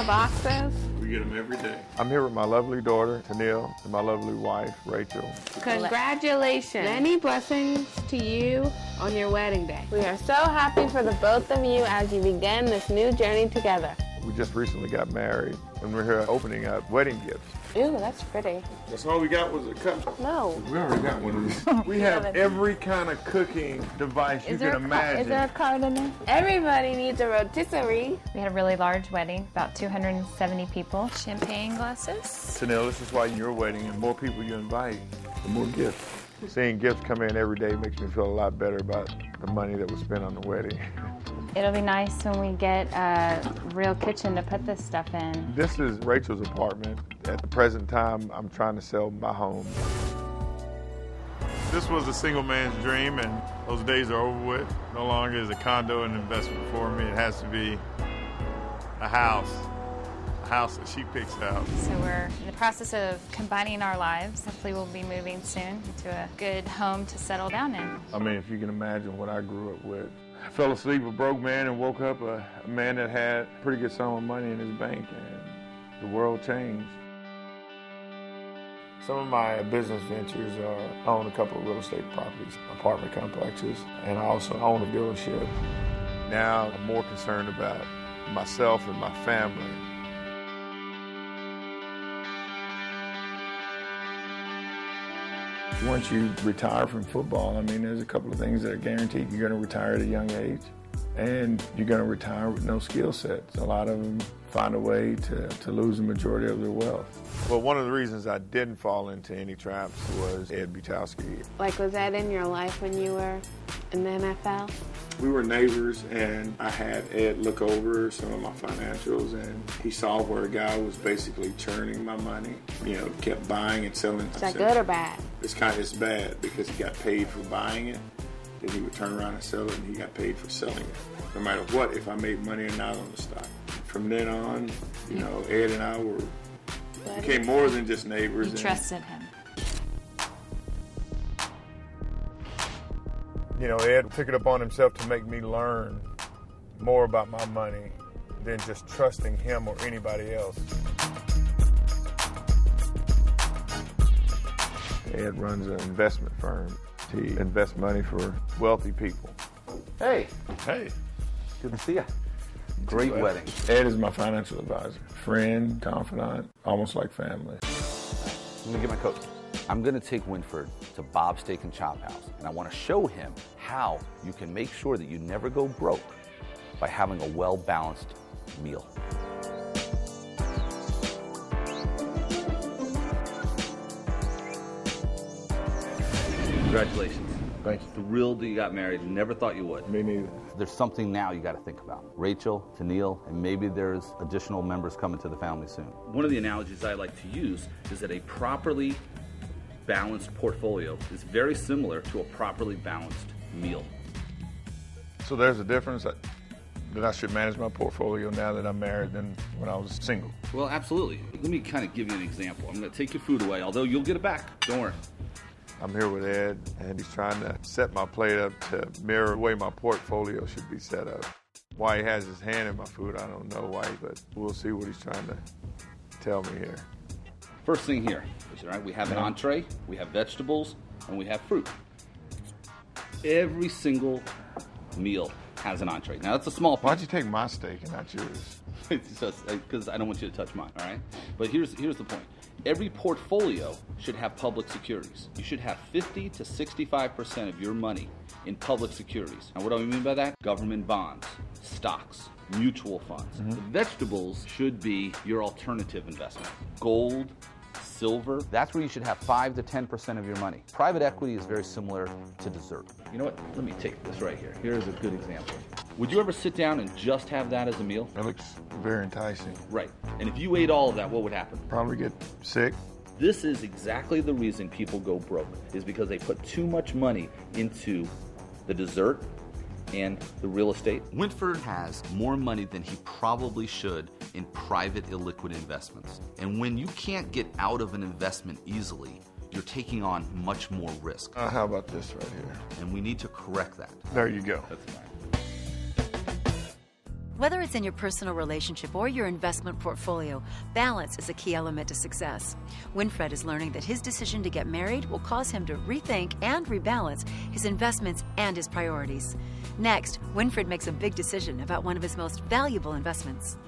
boxes? We get them every day. I'm here with my lovely daughter, Tanil, and my lovely wife, Rachel. Congratulations. Many blessings to you on your wedding day. We are so happy for the both of you as you begin this new journey together. We just recently got married, and we're here opening up wedding gifts. Ooh, that's pretty. That's all we got was a cup. No. We already got one of these. We have every kind of cooking device you can imagine. Is there a card in there? Everybody needs a rotisserie. We had a really large wedding, about 270 people. Champagne glasses. Tanil, this is why your wedding, and more people you invite, the more gifts. Seeing gifts come in every day makes me feel a lot better about the money that was spent on the wedding. It'll be nice when we get a real kitchen to put this stuff in. This is Rachel's apartment. At the present time, I'm trying to sell my home. This was a single man's dream, and those days are over with. No longer is a condo an investment for me. It has to be a house that she picks out. So we're in the process of combining our lives. Hopefully we'll be moving soon into a good home to settle down in. I mean, if you can imagine what I grew up with. I fell asleep a broke man and woke up a man that had a pretty good sum of money in his bank, and the world changed. Some of my business ventures are I own a couple of real estate properties, apartment complexes, and I also own a dealership. Now I'm more concerned about myself and my family. Once you retire from football, I mean, there's a couple of things that are guaranteed. You're going to retire at a young age, and you're going to retire with no skill sets. A lot of them find a way to lose the majority of their wealth. Well, one of the reasons I didn't fall into any traps was Ed Butowski. Like, was that in your life when you were in the NFL? We were neighbors, and I had Ed look over some of my financials, and he saw where a guy was basically churning my money. You know, kept buying and selling. Is that good or bad? It's bad because he got paid for buying it, then he would turn around and sell it, and he got paid for selling it. No matter what, if I made money or not on the stock. From then on, you know, Ed and I became more than just neighbors. You trusted him. You know, Ed took it upon himself to make me learn more about my money than just trusting him or anybody else. Ed runs an investment firm. He invests money for wealthy people. Hey. Hey. Good to see you. Great wedding. Ed is my financial advisor. Friend, confidant, almost like family. Let me get my coat. I'm going to take Winford to Bob's Steak and Chop House, and I want to show him how you can make sure that you never go broke by having a well-balanced meal. Congratulations. Thank you. Thrilled that you got married. Never thought you would. Me neither. There's something now you got to think about. Rachel, Tanil, and maybe there's additional members coming to the family soon. One of the analogies I like to use is that a properly balanced portfolio is very similar to a properly balanced meal. So there's a difference that I should manage my portfolio now that I'm married than when I was single. Well, absolutely. Let me kind of give you an example. I'm going to take your food away, although you'll get it back. Don't worry. I'm here with Ed, and he's trying to set my plate up to mirror the way my portfolio should be set up. Why he has his hand in my food, I don't know why, but we'll see what he's trying to tell me here. First thing here is, right, we have an entree, we have vegetables, and we have fruit. Every single meal has an entree. Now, that's a small piece. Why'd you take my steak and not yours? It's just because I don't want you to touch mine, all right? But here's the point. Every portfolio should have public securities. You should have 50 to 65% of your money in public securities. Now, what do I mean by that? Government bonds, stocks, mutual funds. The vegetables should be your alternative investment. Gold, silver, that's where you should have 5 to 10% of your money. Private equity is very similar to dessert. You know what? Let me take this right here. Here's a good example. Would you ever sit down and just have that as a meal? That looks very enticing. Right. And if you ate all of that, what would happen? Probably get sick. This is exactly the reason people go broke, is because they put too much money into the dessert and the real estate. Winford has more money than he probably should in private illiquid investments. And when you can't get out of an investment easily, you're taking on much more risk. How about this right here? And we need to correct that. There you go. That's fine. Whether it's in your personal relationship or your investment portfolio, balance is a key element to success. Winfred is learning that his decision to get married will cause him to rethink and rebalance his investments and his priorities. Next, Winfred makes a big decision about one of his most valuable investments.